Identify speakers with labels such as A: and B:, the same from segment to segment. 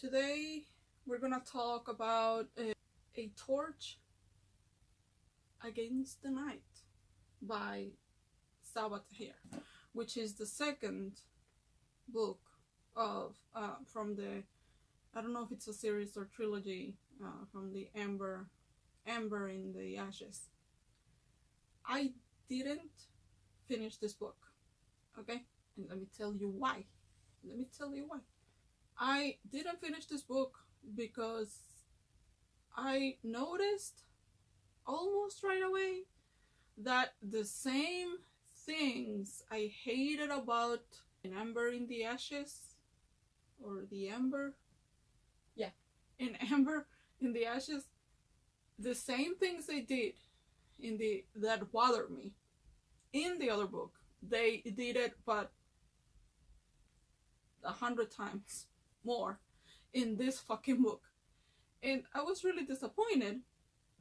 A: Today we're gonna talk about A Torch Against the Night by Sabaa Tahir, which is the second book of from the, I don't know if it's a series or trilogy, from the Ember in the Ashes. I didn't finish this book, okay? And let me tell you why. I didn't finish this book because I noticed almost right away that the same things I hated about an Ember in the Ashes, or the Ember, yeah, in Ember in the Ashes, the same things they did in the that bothered me in the other book, they did it, but 100 times more in this fucking book. And I was really disappointed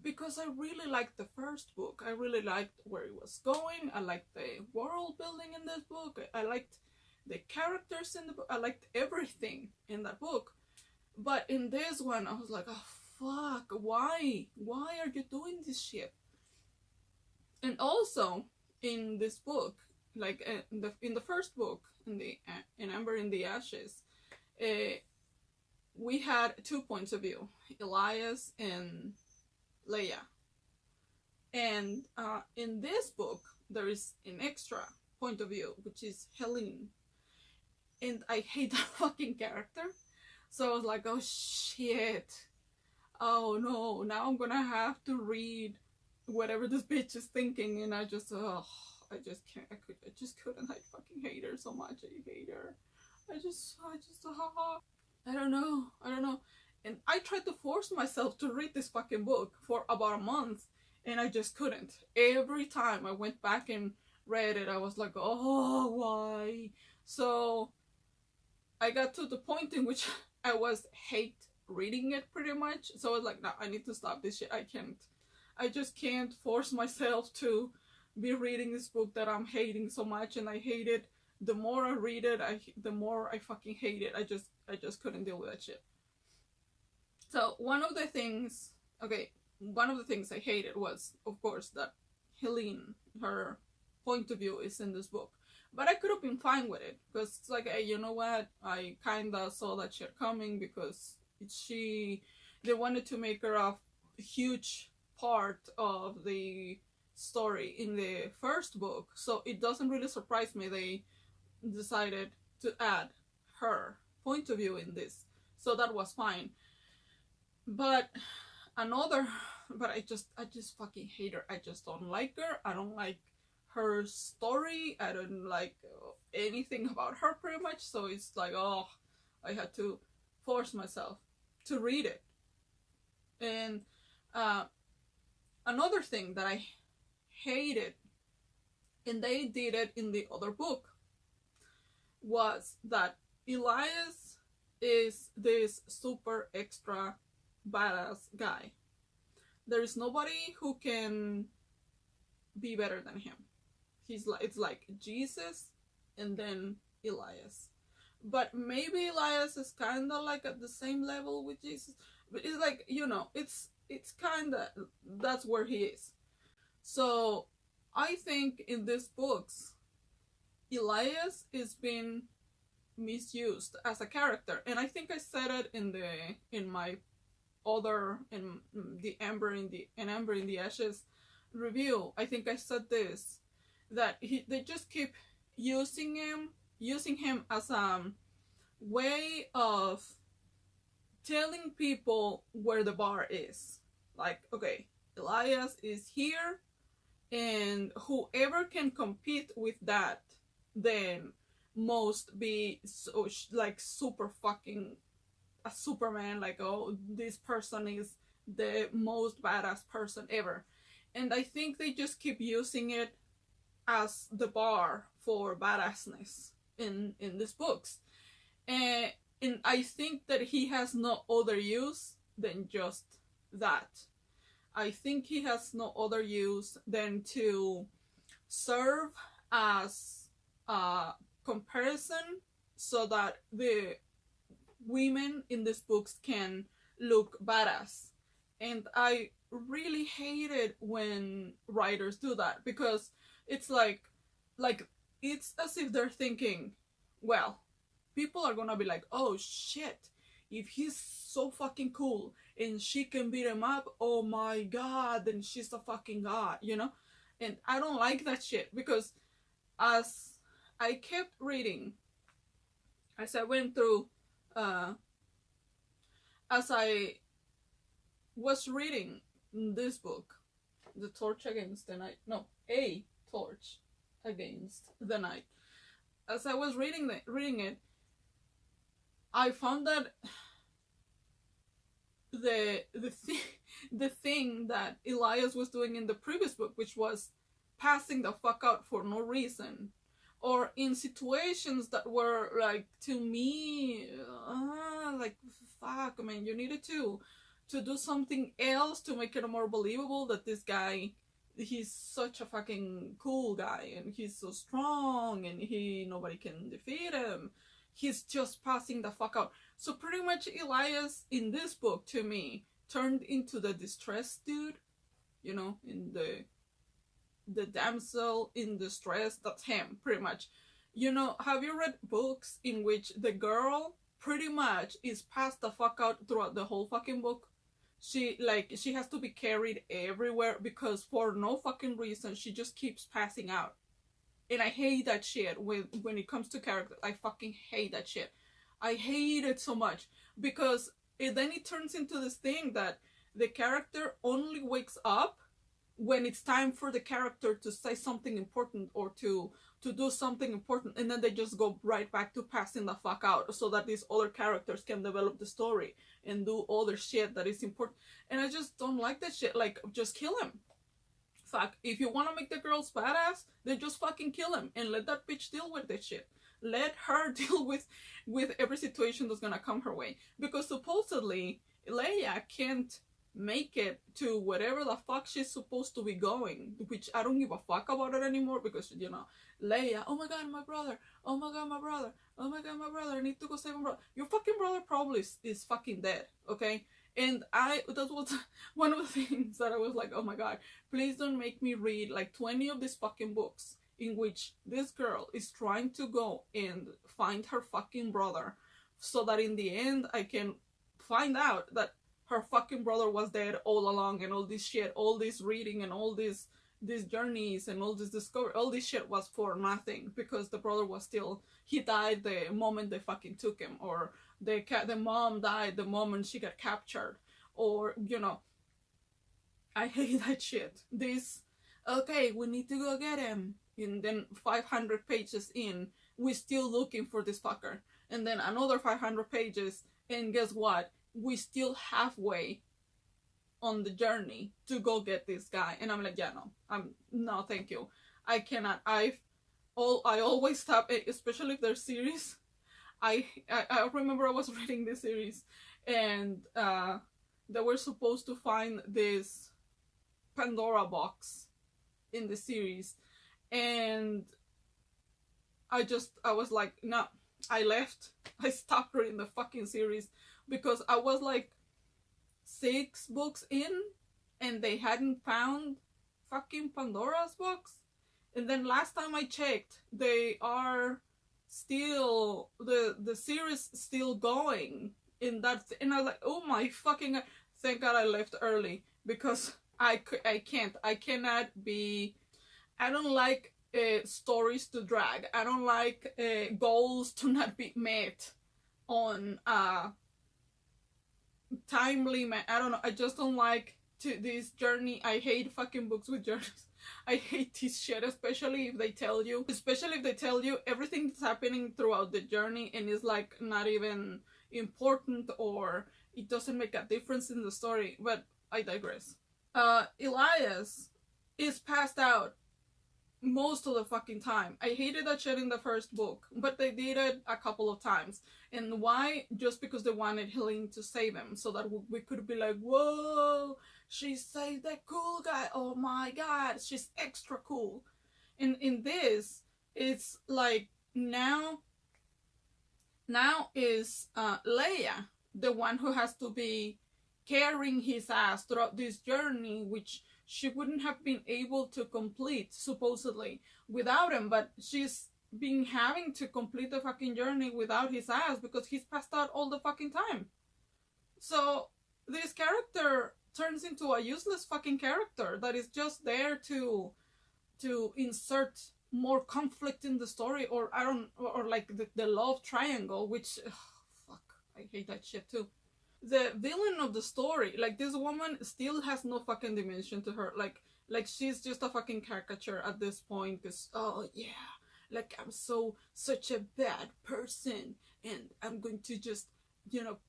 A: because I really liked the first book. I really liked where it was going. I liked the world building in this book. I liked the characters in the book. I liked everything in that book. But in this one, I was like, oh fuck, why are you doing this shit? And also in this book, like in the first book, in Ember in the Ashes, we had 2 points of view, Elias and Leia. And in this book, there is an extra point of view, which is Helene. And I hate that fucking character. So I was like, oh shit. Oh no, now I'm gonna have to read whatever this bitch is thinking. And I just can't. I just couldn't. I fucking hate her so much. I hate her. I don't know. And I tried to force myself to read this fucking book for about a month, and I just couldn't. Every time I went back and read it, I was like, oh, why? So I got to the point in which I was hate reading it pretty much. So I was like, no, I need to stop this shit. I just can't force myself to be reading this book that I'm hating so much, and I hate it. The more I read it, the more I fucking hate it. I just couldn't deal with that shit. So one of the things I hated was, of course, that Helene, her point of view is in this book. But I could have been fine with it, because it's like, hey, you know what? I kinda saw that shit coming, because they wanted to make her a huge part of the story in the first book, so it doesn't really surprise me they decided to add her point of view in this. So that was fine. But I just fucking hate her. I just don't like her. I don't like her story. I don't like anything about her pretty much. So it's like, oh, I had to force myself to read it. And another thing that I hated, and they did it in the other book, was that Elias is this super extra badass guy. There is nobody who can be better than him. It's like Jesus and then Elias. But maybe Elias is kind of like at the same level with Jesus. But it's like, it's kind of, that's where he is. So I think in these books, Elias is being misused as a character, and I think I said it in the Ember in the Ashes review. I think I said this, that they just keep using him as a way of telling people where the bar is. Like, okay, Elias is here, and whoever can compete with that, then must be so like super fucking a Superman. Like, oh, this person is the most badass person ever. And I think they just keep using it as the bar for badassness in these books. And I think that he has no other use than just that. I think he has no other use than to serve as a comparison, so that women in these books can look badass. And I really hate it when writers do that, because it's like it's as if they're thinking, well, people are gonna be like, oh shit, if he's so fucking cool and she can beat him up, oh my god, then she's a fucking god, you know? And I don't like that shit, because as I kept reading, as I went through, uh, as I was reading this book, The Torch Against the Night, no, A Torch Against the Night, as I was reading it, I found that the thing that Elias was doing in the previous book, which was passing the fuck out for no reason, or in situations that were like, to me, like, fuck, man, you needed to do something else to make it more believable that this guy, he's such a fucking cool guy and he's so strong and nobody can defeat him. He's just passing the fuck out. So pretty much Elias in this book, to me, turned into the distressed dude, you know, in the damsel in distress. That's him, pretty much. You know, have you read books in which the girl pretty much is passed the fuck out throughout the whole fucking book? She has to be carried everywhere because for no fucking reason she just keeps passing out. And I hate that shit when it comes to characters. I fucking hate that shit. I hate it so much, because then it turns into this thing that the character only wakes up when it's time for the character to say something important or to do something important, and then they just go right back to passing the fuck out so that these other characters can develop the story and do other shit that is important. And I just don't like that shit. Like, just kill him. Fuck, if you want to make the girls badass, then just fucking kill him and let that bitch deal with that shit. Let her deal with every situation that's gonna come her way. Because supposedly, Leia can't make it to whatever the fuck she's supposed to be going, which I don't give a fuck about it anymore, because, you know, Leia, oh my god, my brother, oh my god, my brother, oh my god, my brother, I need to go save my brother. Your fucking brother probably is fucking dead, okay? And that was one of the things that I was like, oh my god, please don't make me read like 20 of these fucking books in which this girl is trying to go and find her fucking brother, so that in the end I can find out that her fucking brother was dead all along, and all this shit, all this reading and all these journeys and all this discovery, all this shit was for nothing, because the brother was still, he died the moment they fucking took him, or the mom died the moment she got captured, or, you know, I hate that shit. This, okay, we need to go get him, and then 500 pages in, we're still looking for this fucker, and then another 500 pages, and guess what? We still halfway on the journey to go get this guy. And I'm like, yeah, no, thank you. I cannot. I always stop, especially if there's series. I remember I was reading this series, and they were supposed to find this Pandora box in the series, and I was like, no. I left. I stopped reading the fucking series because I was like 6 books in and they hadn't found fucking Pandora's box. And then last time I checked, they are still, the series still going in that, and I was like, oh my fucking god. Thank god I left early, because I cannot be, I don't like stories to drag. I don't like goals to not be met on timely I don't know. I just don't like this journey. I hate fucking books with journeys. I hate this shit, especially if they tell you everything that's happening throughout the journey and is like not even important, or it doesn't make a difference in the story. But I digress. Elias is passed out most of the fucking time. I hated that shit in the first book, but they did it a couple of times. And why? Just because they wanted Helene to save him, so that we could be like, whoa, she saved that cool guy, oh my god, she's extra cool. And in this, it's like, now Now is Leia, the one who has to be carrying his ass throughout this journey, which she wouldn't have been able to complete supposedly without him, but she's been having to complete the fucking journey without his ass because he's passed out all the fucking time. So this character turns into a useless fucking character that is just there to insert more conflict in the story, or I don't, or like the love triangle, which fuck, I hate that shit too. The villain of the story, like this woman still has no fucking dimension to her. Like she's just a fucking caricature at this point. Cause oh yeah, like I'm such a bad person, and I'm going to just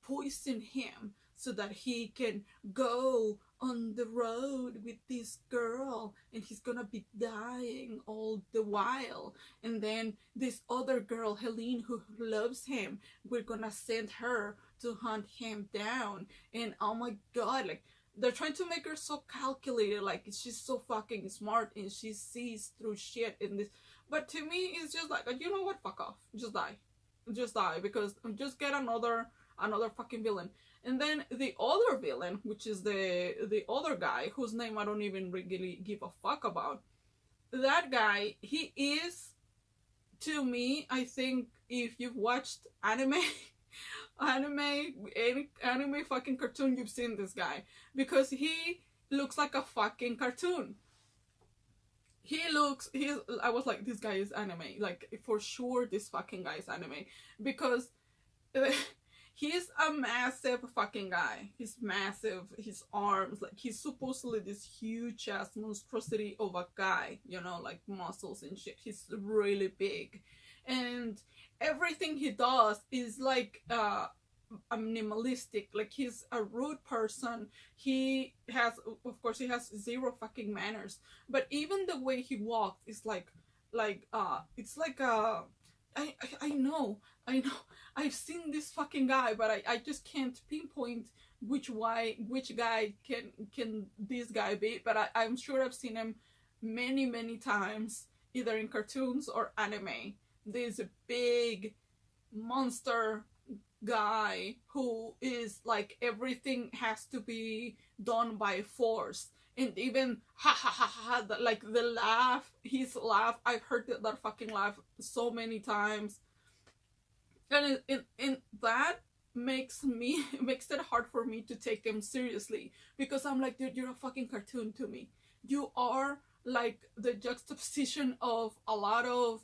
A: poison him so that he can go on the road with this girl and he's gonna be dying all the while, and then this other girl Helene who loves him, we're gonna send her to hunt him down. And oh my god, like they're trying to make her so calculated, like she's so fucking smart and she sees through shit in this. But to me it's just like, you know what, fuck off, just die, because just get another fucking villain. And then the other villain, which is the other guy whose name I don't even really give a fuck about. That guy, he is, to me, I think if you've watched anime, any anime fucking cartoon, you've seen this guy, because he looks like a fucking cartoon. I was like, this guy is anime, like for sure this fucking guy is anime, because he's a massive fucking guy. He's massive. His arms, like he's supposedly this huge ass monstrosity of a guy, like muscles and shit. He's really big. And everything he does is like minimalistic. Like he's a rude person. He has, of course, he has zero fucking manners. But even the way he walks is it's like I know. I've seen this fucking guy, but I just can't pinpoint which guy can this guy be. But I'm sure I've seen him many times, either in cartoons or anime. This big monster guy who is like everything has to be done by force. And even ha ha ha ha, like the laugh, his laugh, I've heard that fucking laugh so many times, and that makes it hard for me to take him seriously, because I'm like, dude, you're a fucking cartoon to me. You are like the juxtaposition of a lot of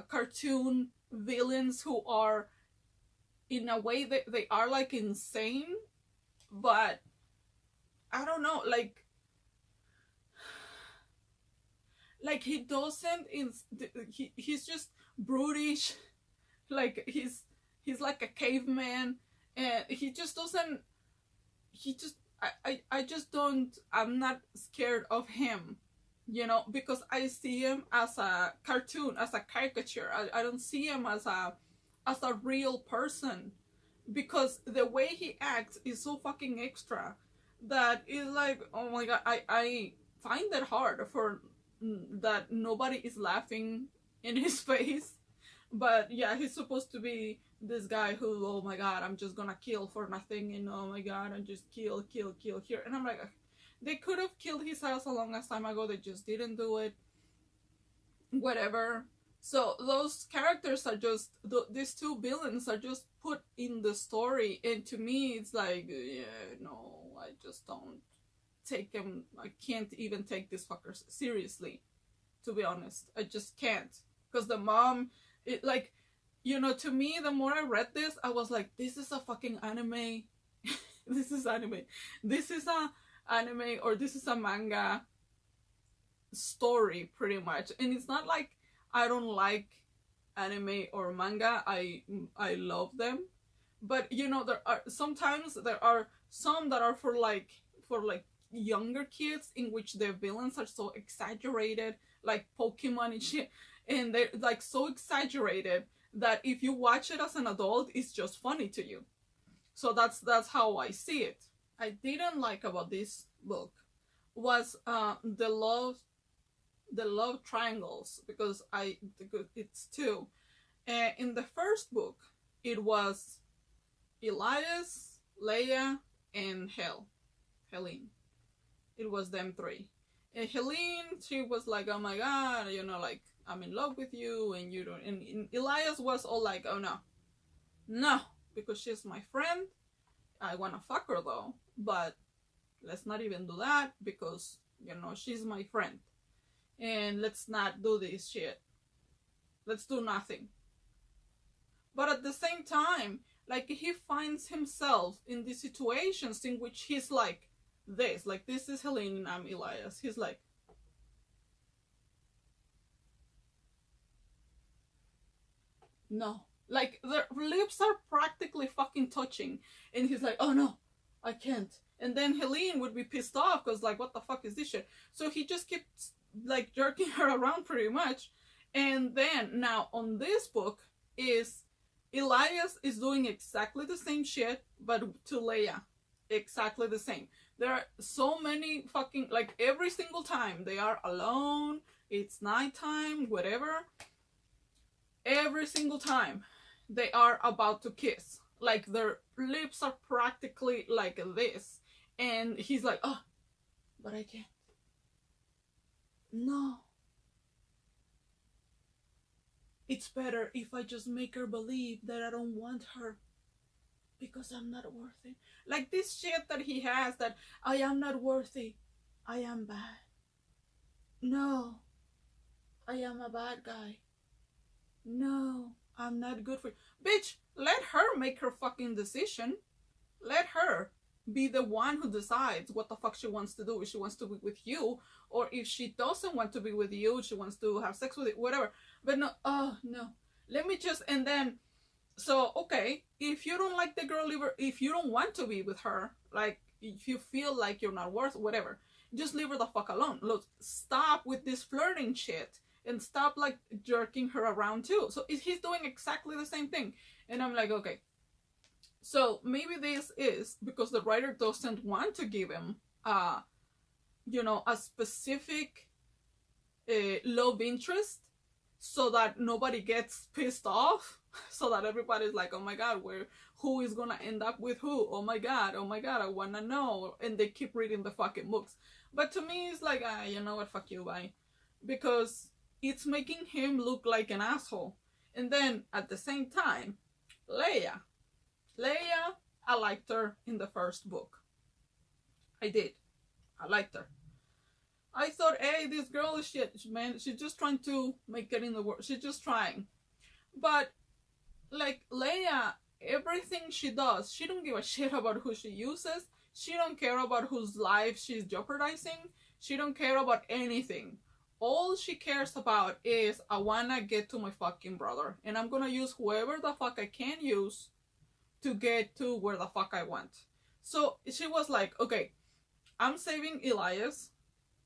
A: cartoon villains who are, in a way, that they are like insane, but I don't know, like he doesn't he's just brutish, like he's like a caveman, and he just doesn't, I just don't, I'm not scared of him, because I see him as a cartoon, as a caricature. I don't see him as a real person, because the way he acts is so fucking extra that is like, oh my god, I find it hard for that nobody is laughing in his face. But yeah, he's supposed to be this guy who, oh my god, I'm just gonna kill for nothing, and oh my god, I just kill here. And I'm like, they could have killed his ass a long ass time ago, they just didn't do it. Whatever. So those characters are just, these two villains are just put in the story, and to me it's like, yeah, no, I just don't take them. I can't even take these fuckers seriously, to be honest. I just can't, because the mom, it like, to me, the more I read this, I was like, this is a fucking anime. This is anime. This is a anime, or this is a manga story, pretty much. And it's not like I don't like anime or manga. I love them, but there are some that are for younger kids, in which the villains are so exaggerated, like Pokemon and shit, and they're like so exaggerated that if you watch it as an adult, it's just funny to you. So that's how I see it. I didn't like about this book was the love triangles, because it's two. In the first book, it was Elias, Leia, and Helene. It was them three. And Helene, she was like, oh my god, you know, like, I'm in love with you, and you don't. And Elias was all like, oh no, no, because she's my friend. I wanna fuck her though, but let's not even do that because, you know, she's my friend. And let's not do this shit. Let's do nothing. But at the same time, like, he finds himself in these situations in which he's like, this is Helene and I'm Elias. He's like, no. Like, their lips are practically fucking touching. And he's like, oh no, I can't. And then Helene would be pissed off because, like, what the fuck is this shit? So he just keeps, like, jerking her around pretty much. And then, now, on this book, is Elias is doing exactly the same shit, but to Leia. Exactly the same. There are so many fucking, like, every single time they are alone, it's nighttime, whatever. Every single time they are about to kiss. Like, their lips are practically like this. And he's like, oh, but I can't. No. It's better if I just make her believe that I don't want her because I'm not worthy. Like, this shit that he has, that I am not worthy, I am bad. No, I am a bad guy. No, I'm not good for you. Bitch, let her make her fucking decision. Let her be the one who decides what the fuck she wants to do. If she wants to be with you, or if she doesn't want to be with you, she wants to have sex with you, whatever. But no, oh no. Let me just, and then, so, okay, if you don't like the girl, if you don't want to be with her, like, if you feel like you're not worth, whatever, just leave her the fuck alone. Look, stop with this flirting shit. And stop, like, jerking her around too. So he's doing exactly the same thing. And I'm like, okay. So maybe this is because the writer doesn't want to give him, you know, a specific love interest, so that nobody gets pissed off. So that everybody's like, oh my god, who is gonna end up with who? Oh my god, I wanna know. And they keep reading the fucking books. But to me, it's like, you know what, fuck you, bye. Because it's making him look like an asshole. And then, at the same time, Leia, I liked her in the first book. I did. I liked her. I thought, hey, this girl is shit, man. She's just trying to make it in the world. She's just trying. But, like, Leia, everything she does, she don't give a shit about who she uses. She don't care about whose life she's jeopardizing. She don't care about anything. All she cares about is, I wanna get to my fucking brother. And I'm gonna use whoever the fuck I can use to get to where the fuck I want. So she was like, okay, I'm saving Elias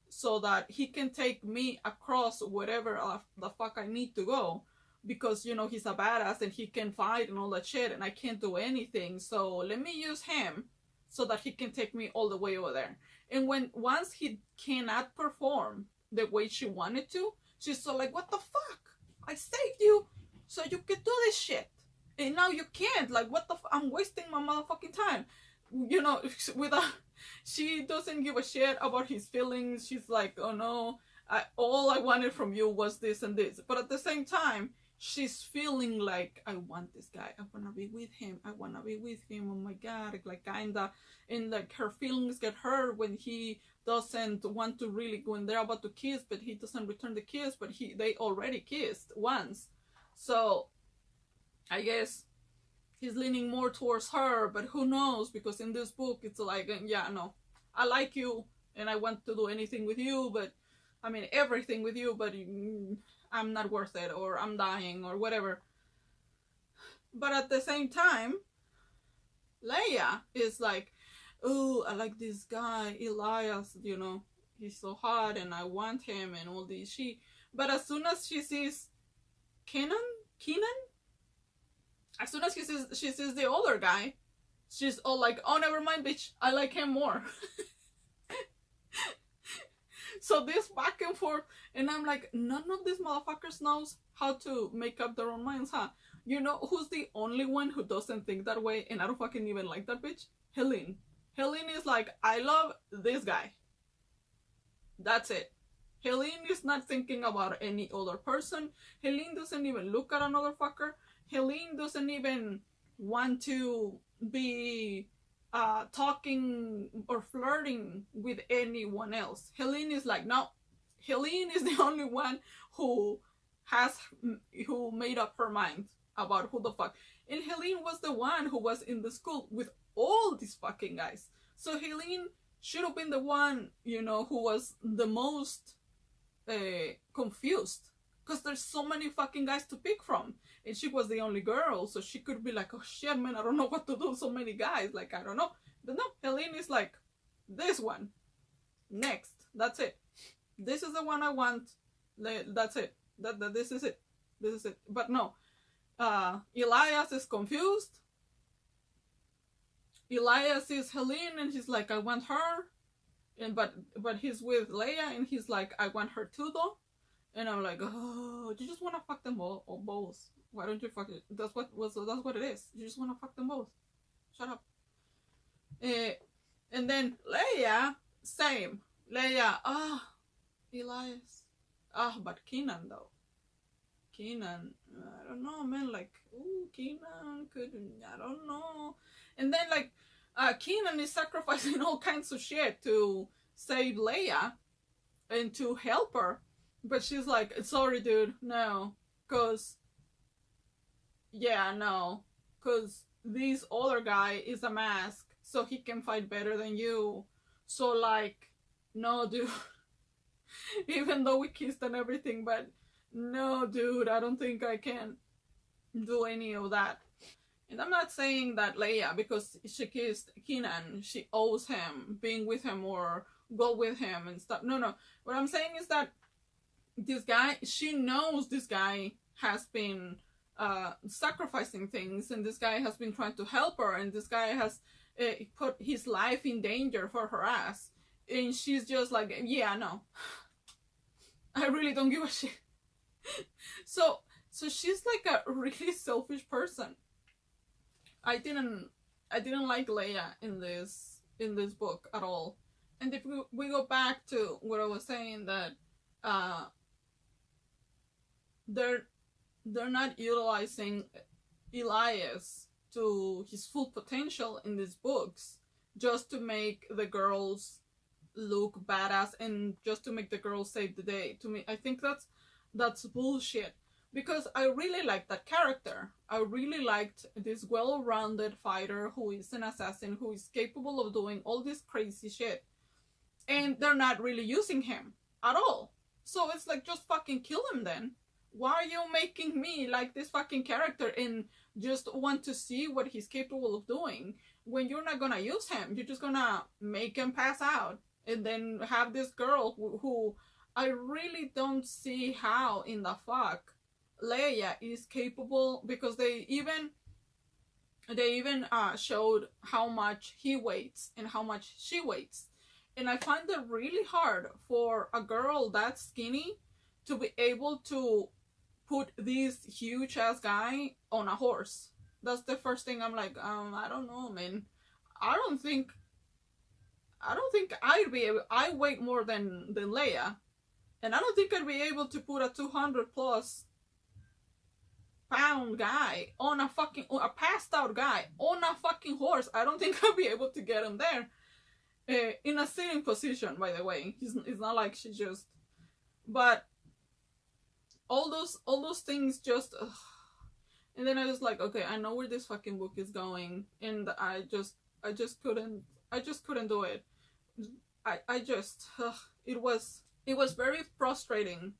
A: so that he can take me across whatever the fuck I need to go. Because, you know, he's a badass and he can fight and all that shit and I can't do anything. So let me use him so that he can take me all the way over there. And once he cannot perform the way she wanted to, she's so like, what the fuck? I saved you so you could do this shit. And now you can't. Like, what the I'm wasting my motherfucking time. You know, she doesn't give a shit about his feelings. She's like, oh no, all I wanted from you was this and this. But at the same time, she's feeling like, I want this guy. I want to be with him. I want to be with him. Oh my god. Like, kinda. And like, her feelings get hurt when he doesn't want to really, when they're about to kiss, but he doesn't return the kiss, but they already kissed once. So I guess he's leaning more towards her, but who knows, because in this book it's like, yeah, no, I like you and I want to do anything with you, but I mean everything with you, but I'm not worth it, or I'm dying, or whatever. But at the same time, Leia is like, oh, I like this guy, Elias, you know, he's so hot and I want him and all this shit. But as soon as she sees Kenan, as soon as she sees the older guy, she's all like, oh, never mind, bitch, I like him more. So this back and forth, and I'm like, none of these motherfuckers knows how to make up their own minds, huh? You know who's the only one who doesn't think that way, and I don't fucking even like that bitch? Helene. Helene is like, I love this guy. That's it. Helene is not thinking about any other person. Helene doesn't even look at another fucker. Helene doesn't even want to be talking or flirting with anyone else. Helene is like, no. Helene is the only one who made up her mind about who the fuck. And Helene was the one who was in the school with all these fucking guys. So Helene should have been the one, you know, who was the most confused, because there's so many fucking guys to pick from, and she was the only girl, so she could be like, oh shit, man, I don't know what to do, so many guys, like, I don't know. But no, Helene is like, this one, next, that's it, this is the one I want, that's it, this is it, this is it. But no, Elias is confused. Elias is Helene, and he's like, I want her. And but he's with Leia, and he's like, I want her too, though. And I'm like, oh, you just want to fuck them both? Why don't you fuck it? That's what it is. You just want to fuck them both. Shut up. And then Leia, same. Leia, Elias. But Kenan, though. Kenan, I don't know, man. Like, ooh, Kenan could, I don't know. And then, like, Kenan is sacrificing all kinds of shit to save Leia and to help her. But she's like, sorry, dude, no. Because this other guy is a mask, so he can fight better than you. So, like, no, dude. Even though we kissed and everything, but no, dude, I don't think I can do any of that. And I'm not saying that Leia, because she kissed Kenan, she owes him being with him or go with him and stuff. No. What I'm saying is that this guy, she knows this guy has been sacrificing things, and this guy has been trying to help her, and this guy has put his life in danger for her ass. And she's just like, yeah, no. I really don't give a shit. So she's like a really selfish person. I didn't like Leia in this book at all. And if we go back to what I was saying, that they're not utilizing Elias to his full potential in these books, just to make the girls look badass and just to make the girls save the day. To me, I think that's bullshit. Because I really liked that character. I really liked this well-rounded fighter who is an assassin, who is capable of doing all this crazy shit. And they're not really using him at all. So it's like, just fucking kill him then. Why are you making me like this fucking character and just want to see what he's capable of doing when you're not gonna use him? You're just gonna make him pass out and then have this girl who I really don't see how in the fuck Leia is capable, because they even showed how much he weighs and how much she weighs, and I find it really hard for a girl that skinny to be able to put this huge ass guy on a horse. That's the first thing I'm like, I don't know, man. I don't think I'd be able. I weigh more than Leia, and I don't think I'd be able to put a 200+ pound guy on a passed out guy on a fucking horse. I don't think I'll be able to get him there in a sitting position, by the way. It's not like she just, but all those things just and then I was like, okay, I know where this fucking book is going, and I just couldn't do it. It was very frustrating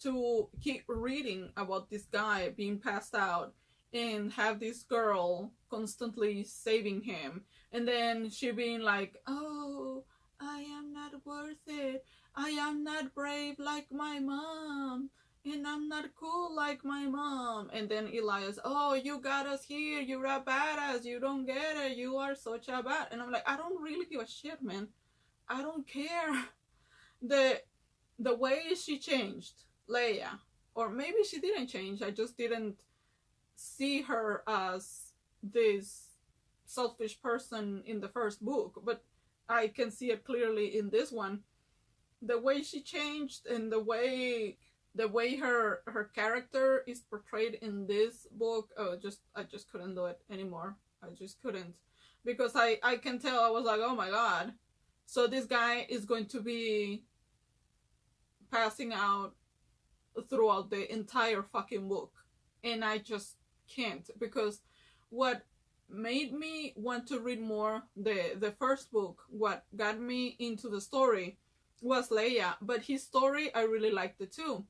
A: to keep reading about this guy being passed out and have this girl constantly saving him, and then she being like, oh, I am not worth it, I am not brave like my mom, and I'm not cool like my mom. And then Elias, oh, you got us here, you're a badass, you don't get it, you are such a bad. And I'm like, I don't really give a shit, man. I don't care. The way she changed Leia, or maybe she didn't change, I just didn't see her as this selfish person in the first book, but I can see it clearly in this one. The way she changed and the way her character is portrayed in this book, I just couldn't do it anymore. I just couldn't, because I can tell. I was like, oh my god, so this guy is going to be passing out throughout the entire fucking book, and I just can't, because what made me want to read more the first book, what got me into the story, was Leia, but his story I really liked it too.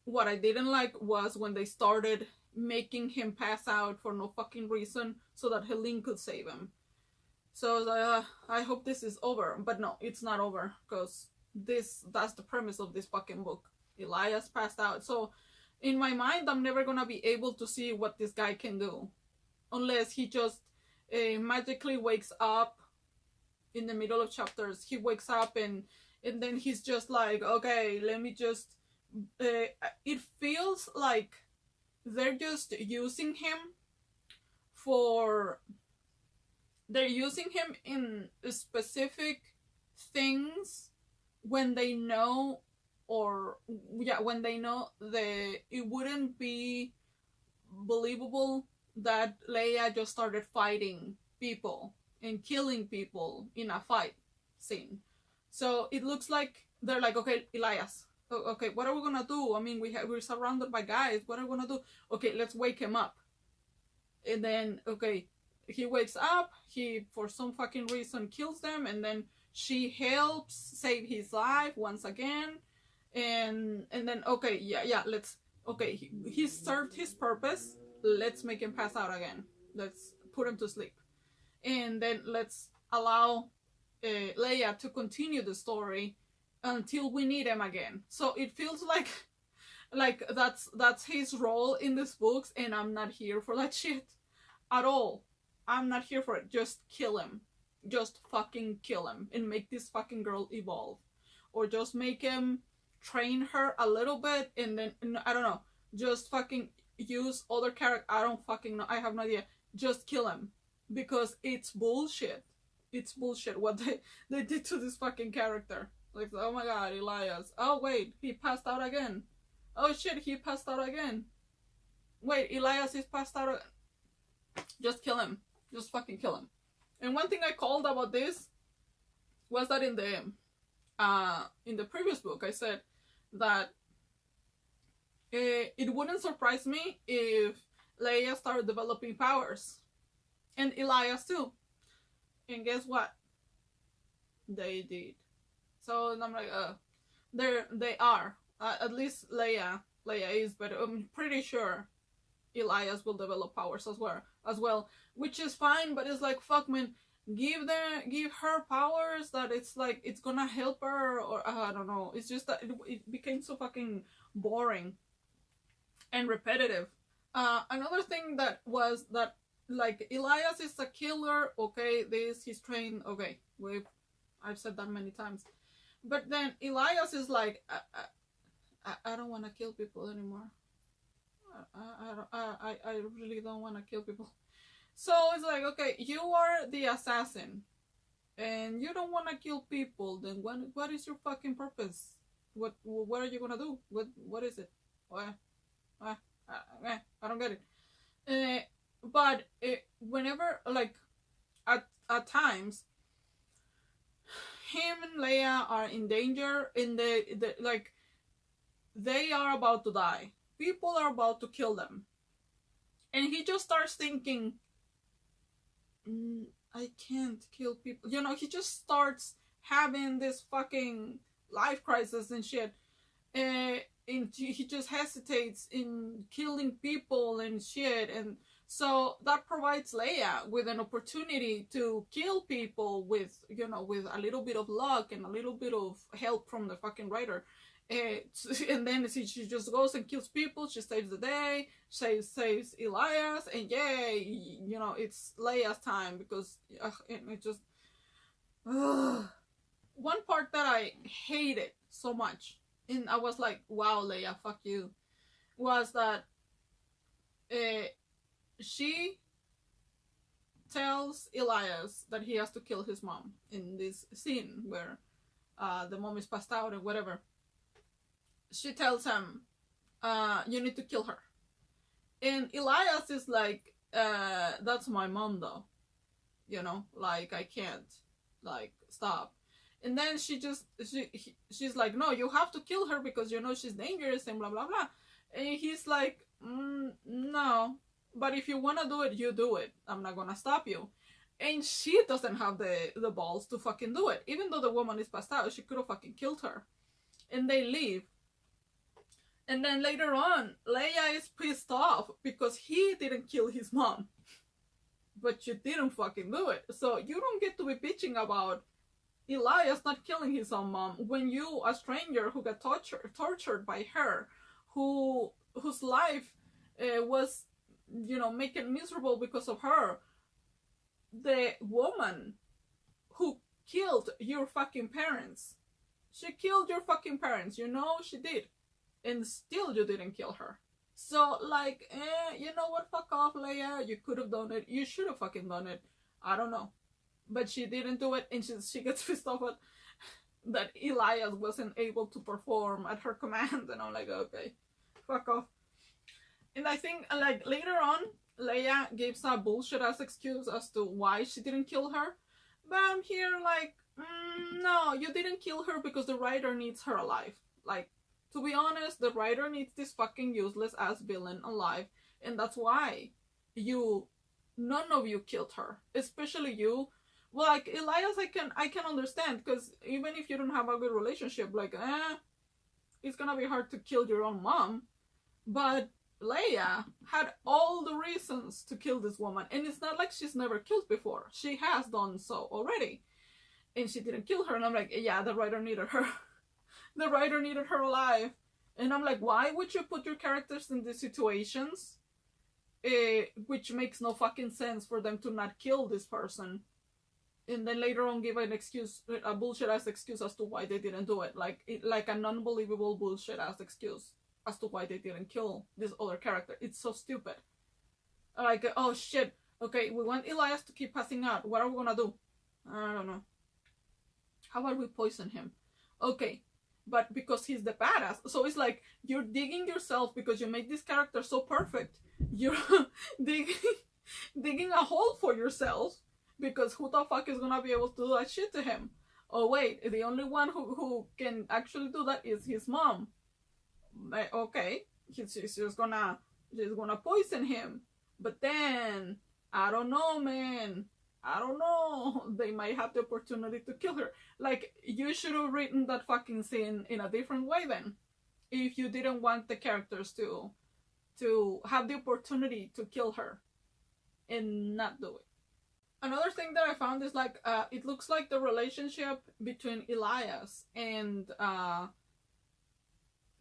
A: What I didn't like was when they started making him pass out for no fucking reason so that Helene could save him. So I was like, I hope this is over. But no, it's not over, because that's the premise of this fucking book. Elias passed out. So in my mind, I'm never gonna be able to see what this guy can do, unless he just magically wakes up in the middle of chapters. He wakes up and then he's just like, okay, let me just it feels like they're just using him in specific things when they know, when they know that it wouldn't be believable that Leia just started fighting people and killing people in a fight scene. So it looks like they're like, okay, Elias, okay, what are we gonna do? I mean, we're surrounded by guys. What are we gonna do? Okay, let's wake him up. And then, okay, he wakes up. He, for some fucking reason, kills them, and then she helps save his life once again. And then, okay, let's. Okay, he served his purpose. Let's make him pass out again. Let's put him to sleep, and then let's allow Leia to continue the story until we need him again. So it feels like that's his role in these books, and I'm not here for that shit at all. I'm not here for it. Just kill him. Just fucking kill him and make this fucking girl evolve, or just make him train her a little bit, and then I don't know. Just fucking use other character. I don't fucking know. I have no idea. Just kill him, because it's bullshit. It's bullshit what they did to this fucking character. Like, oh my god, Elias. Oh wait, he passed out again. Oh shit, he passed out again. Wait, Elias is passed out. Just kill him. Just fucking kill him. And one thing I called about this was that in the previous book I said that it wouldn't surprise me if Leia started developing powers, and Elias too. And guess what? They did. So I'm like, they are. At least Leia is, but I'm pretty sure Elias will develop powers as well, which is fine. But it's like, fuck, man, give her powers that it's like it's gonna help her, or I don't know. It's just that it became so fucking boring and repetitive. Another thing that was that, like, Elias is a killer. Okay, he's trained. Okay, I've said that many times. But then Elias is like, I don't want to kill people anymore. I really don't want to kill people. So it's like, okay, you are the assassin, and you don't want to kill people. Then what is your fucking purpose? What are you gonna do? What is it? I don't get it. But whenever, like, at times, him and Leia are in danger, in the like, they are about to die. People are about to kill them. And he just starts thinking, I can't kill people. You know, he just starts having this fucking life crisis and shit. And he just hesitates in killing people and shit. And so that provides Leia with an opportunity to kill people with a little bit of luck and a little bit of help from the fucking writer. And then she just goes and kills people. She saves the day. Saves Elias, and yay, it's Leia's time, because it just. One part that I hated so much, and I was like, wow, Leia, fuck you, was that uh, she tells Elias that he has to kill his mom in this scene where the mom is passed out and whatever. She tells him, you need to kill her. And Elias is like, that's my mom though. You know, like I can't, like, stop. And then she's like, no, you have to kill her because you know she's dangerous and blah blah blah. And he's like, no, but if you want to do it, you do it. I'm not gonna stop you. And she doesn't have the balls to fucking do it. Even though the woman is passed out, she could have fucking killed her. And they leave. And then later on, Leia is pissed off because he didn't kill his mom. But you didn't fucking do it. So you don't get to be bitching about Elias not killing his own mom when you, a stranger who got tortured by her, whose life was, you know, making miserable because of her, the woman who killed your fucking parents. She killed your fucking parents, you know she did. And still you didn't kill her. So, like, you know what, fuck off, Leia. You could have done it. You should have fucking done it. I don't know. But she didn't do it, and she gets pissed off at that Elias wasn't able to perform at her command. And I'm like, okay, fuck off. And I think, like, later on, Leia gives a bullshit-ass excuse as to why she didn't kill her. But I'm here like, no, you didn't kill her because the writer needs her alive. Like, to be honest, the writer needs this fucking useless ass villain alive, and that's why none of you killed her, especially you. Well, like Elias, I can understand, because even if you don't have a good relationship, like, it's gonna be hard to kill your own mom. But Leia had all the reasons to kill this woman, and it's not like she's never killed before. She has done so already, and she didn't kill her. And I'm like, yeah, the writer needed her. The writer needed her alive. And I'm like, why would you put your characters in these situations? Which makes no fucking sense for them to not kill this person. And then later on give an excuse, a bullshit-ass excuse as to why they didn't do it. Like an unbelievable bullshit-ass excuse as to why they didn't kill this other character. It's so stupid. Like, oh shit, okay, we want Elias to keep passing out. What are we gonna do? I don't know. How about we poison him? Okay. But because he's the badass. So it's like, you're digging yourself because you made this character so perfect. You're digging a hole for yourself because who the fuck is gonna be able to do that shit to him? Oh wait, the only one who can actually do that is his mom. Okay, she's gonna poison him. But then, I don't know, man. I don't know. They might have the opportunity to kill her. Like, you should have written that fucking scene in a different way then. If you didn't want the characters to have the opportunity to kill her and not do it. Another thing that I found is like, it looks like the relationship between Elias and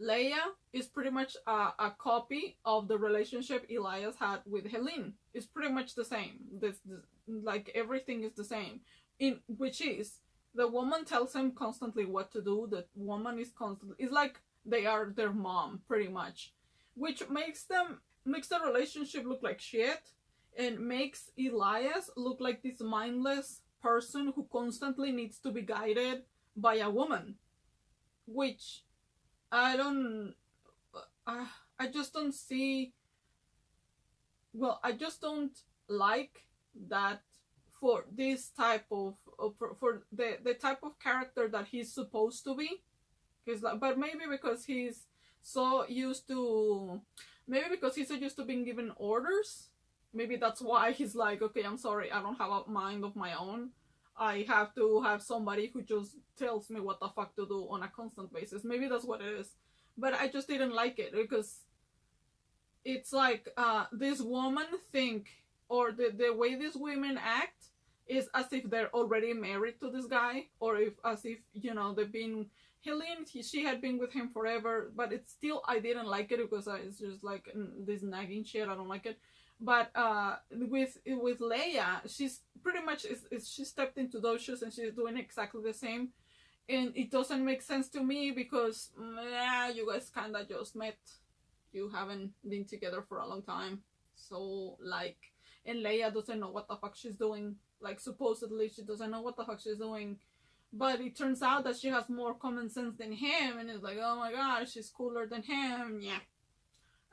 A: Leia is pretty much a copy of the relationship Elias had with Helene. It's pretty much the same. This like everything is the same. In which is the woman tells him constantly what to do. The woman is constantly, it's like they are their mom pretty much, which makes the relationship look like shit and makes Elias look like this mindless person who constantly needs to be guided by a woman, which I just don't see. Well, I just don't like that for this type of for the type of character that he's supposed to be. Like, but maybe because he's so used to being given orders. Maybe that's why he's like, okay, I'm sorry, I don't have a mind of my own. I have to have somebody who just tells me what the fuck to do on a constant basis. Maybe that's what it is. But I just didn't like it because it's like this woman think, or the way these women act is as if they're already married to this guy, or as if, you know, they've been, Helene, she had been with him forever, but it's still, I didn't like it because it's just like this nagging shit, I don't like it. But with Leia, she's pretty much, she stepped into those shoes and she's doing exactly the same. And it doesn't make sense to me because, you guys kind of just met. you haven't been together for a long time. So like, and Leia doesn't know what the fuck she's doing. Like supposedly she doesn't know what the fuck she's doing. But it turns out that she has more common sense than him, and it's like, oh my god, she's cooler than him. Yeah.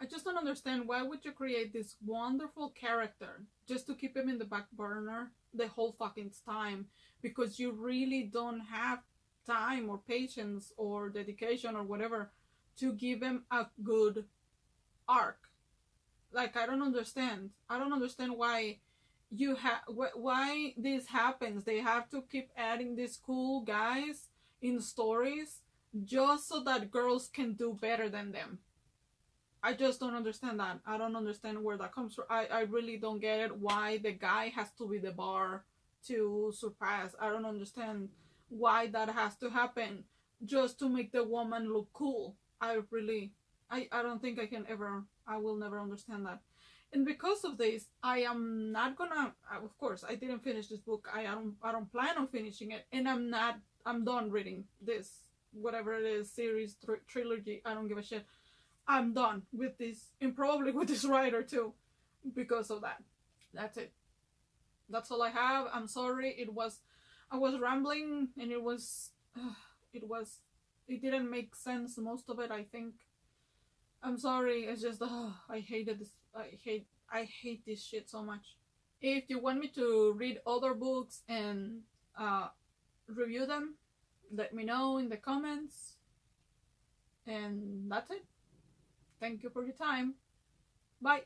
A: I just don't understand, why would you create this wonderful character just to keep him in the back burner the whole fucking time? Because you really don't have time or patience or dedication or whatever to give him a good arc. Like, I don't understand. I don't understand why why this happens. They have to keep adding these cool guys in stories just so that girls can do better than them. I just don't understand that. I don't understand where that comes from. I really don't get it, why the guy has to be the bar to surpass. I don't understand why that has to happen just to make the woman look cool. I don't think I will never understand that. And because of this, I am not gonna, of course, I didn't finish this book. I don't plan on finishing it. And I'm done reading this, whatever it is, series, trilogy, I don't give a shit. I'm done with this, and probably with this writer too, because of that. That's it. That's all I have. I'm sorry. I was rambling, and it didn't make sense, most of it, I think. I'm sorry. It's just, I hated this. I hate this shit so much. If you want me to read other books and review them, let me know in the comments. And that's it. Thank you for your time. Bye.